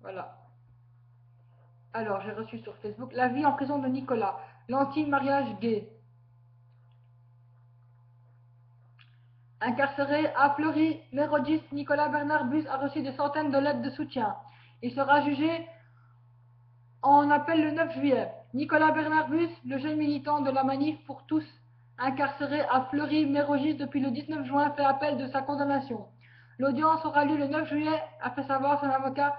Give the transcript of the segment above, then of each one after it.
Voilà. Alors, j'ai reçu sur Facebook la vie en prison de Nicolas, l'anti-mariage gay. Incarcéré à Fleury-Mérogis, Nicolas Bernard Bus a reçu des centaines de lettres de soutien. Il sera jugé en appel le 9 juillet. Nicolas Bernard Bus, le jeune militant de la Manif pour tous, incarcéré à Fleury-Mérogis depuis le 19 juin, fait appel de sa condamnation. L'audience aura lieu le 9 juillet, a fait savoir son avocat,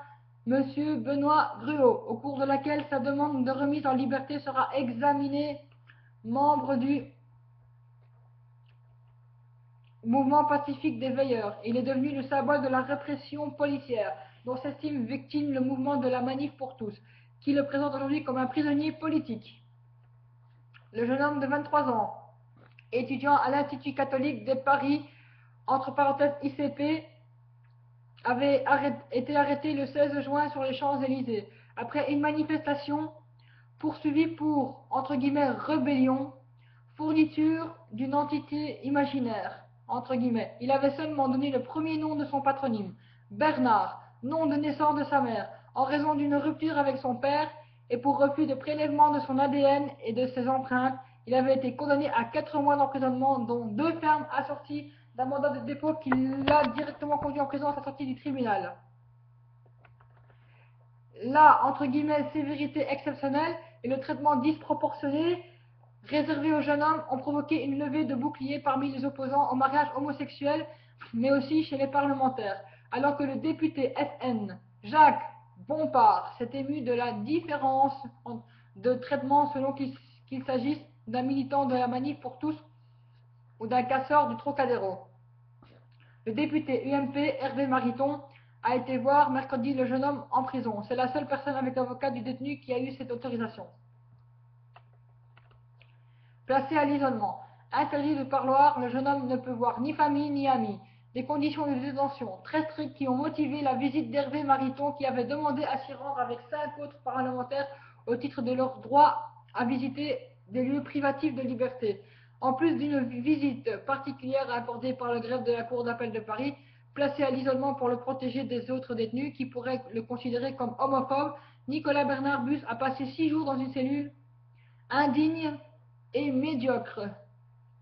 Monsieur Benoît Gruau, au cours de laquelle sa demande de remise en liberté sera examinée. Membre du mouvement pacifique des veilleurs, il est devenu le symbole de la répression policière, dont s'estime victime le mouvement de la Manif pour tous, qui le présente aujourd'hui comme un prisonnier politique. Le jeune homme de 23 ans, étudiant à l'Institut catholique de Paris, entre parenthèses ICP, avait été arrêté le 16 juin sur les Champs-Élysées, après une manifestation poursuivie pour, entre guillemets, rébellion, fourniture d'une entité imaginaire, entre guillemets. Il avait seulement donné le premier nom de son patronyme, Bernard, nom de naissance de sa mère, en raison d'une rupture avec son père et pour refus de prélèvement de son ADN et de ses empreintes. Il avait été condamné à 4 mois d'emprisonnement, dont 2 fermes assorties d'un mandat de dépôt qui l'a directement conduit en prison à sa sortie du tribunal. La, entre guillemets, sévérité exceptionnelle et le traitement disproportionné réservé aux jeunes hommes ont provoqué une levée de boucliers parmi les opposants au mariage homosexuel, mais aussi chez les parlementaires, alors que le député FN, Jacques Bompard, s'est ému de la différence de traitement selon qu'il s'agisse d'un militant de la Manif pour tous ou d'un casseur du Trocadéro. Le député UMP, Hervé Mariton, a été voir mercredi le jeune homme en prison. C'est la seule personne avec l'avocat du détenu qui a eu cette autorisation. Placé à l'isolement, interdit de parloir, le jeune homme ne peut voir ni famille ni amis. Des conditions de détention très strictes qui ont motivé la visite d'Hervé Mariton, qui avait demandé à s'y rendre avec 5 autres parlementaires au titre de leur droit à visiter des lieux privatifs de liberté. En plus d'une visite particulière accordée par le greffe de la Cour d'appel de Paris, placé à l'isolement pour le protéger des autres détenus qui pourraient le considérer comme homophobe, Nicolas Bernard Bus a passé 6 jours dans une cellule indigne et médiocre,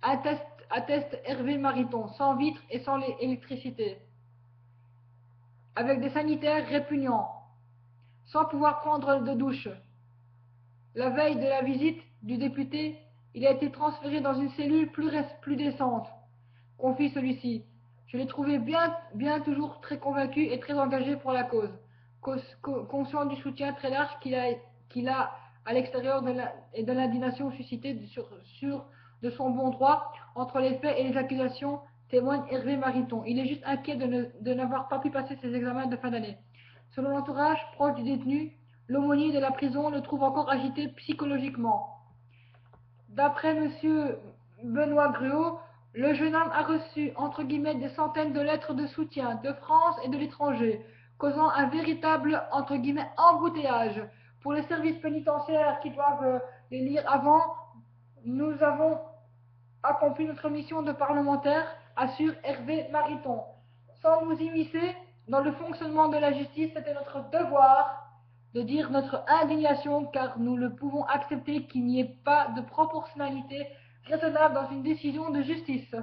atteste Hervé Mariton, sans vitres et sans électricité, avec des sanitaires répugnants, sans pouvoir prendre de douche. La veille de la visite du député, il a été transféré dans une cellule plus décente, confie celui-ci. Je l'ai trouvé bien toujours très convaincu et très engagé pour la cause, conscient du soutien très large qu'il a à l'extérieur et de l'indignation suscitée sur de son bon droit entre les faits et les accusations, témoigne Hervé Mariton. Il est juste inquiet de n'avoir pas pu passer ses examens de fin d'année. Selon l'entourage proche du détenu, l'aumônier de la prison le trouve encore agité psychologiquement. D'après M. Benoît Gruau, le jeune homme a reçu, entre guillemets, des centaines de lettres de soutien de France et de l'étranger, causant un véritable, entre guillemets, embouteillage. Pour les services pénitentiaires qui doivent les lire avant, nous avons accompli notre mission de parlementaire, assure Hervé Mariton. Sans nous immiscer dans le fonctionnement de la justice, c'était notre devoir de dire notre indignation, car nous ne pouvons accepter qu'il n'y ait pas de proportionnalité raisonnable dans une décision de justice.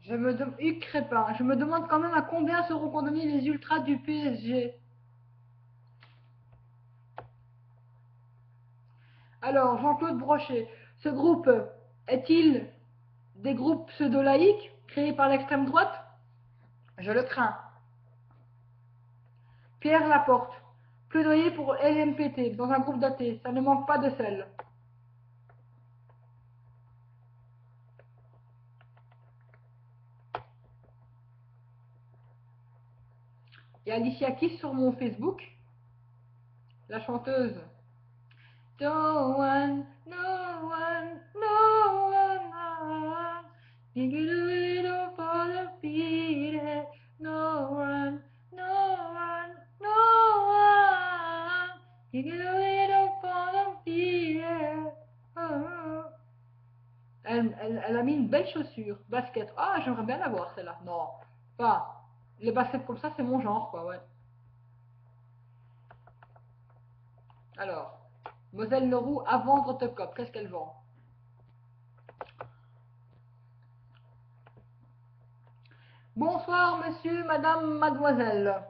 Hugues Crépin, je me demande quand même à combien seront condamnés les ultras du PSG. Alors, Jean-Claude Brochet, ce groupe est-il des groupes pseudo-laïques créés par l'extrême droite? Je le crains. Pierre Laporte, plaidoyer pour LMPT dans un groupe d'athées, ça ne manque pas de sel. Il y a Alicia Keys sur mon Facebook, la chanteuse. No one, no one, no one, no one. You can do it all for the beat. No one, no one, no one. You can do it all for the beat. Oh. Elle a mis une belle chaussure, basket. Ah, j'aimerais bien la voir celle-là. Non, pas. Les baskets comme ça, c'est mon genre, quoi, ouais. Alors, Moselle Leroux à vendre Tocop. Qu'est-ce qu'elle vend? Bonsoir, monsieur, madame, mademoiselle.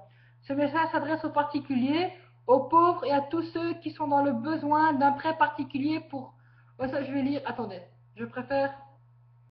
Ce message s'adresse aux particuliers, aux pauvres et à tous ceux qui sont dans le besoin d'un prêt particulier pour... Oh, ça, je vais lire. Attendez, je préfère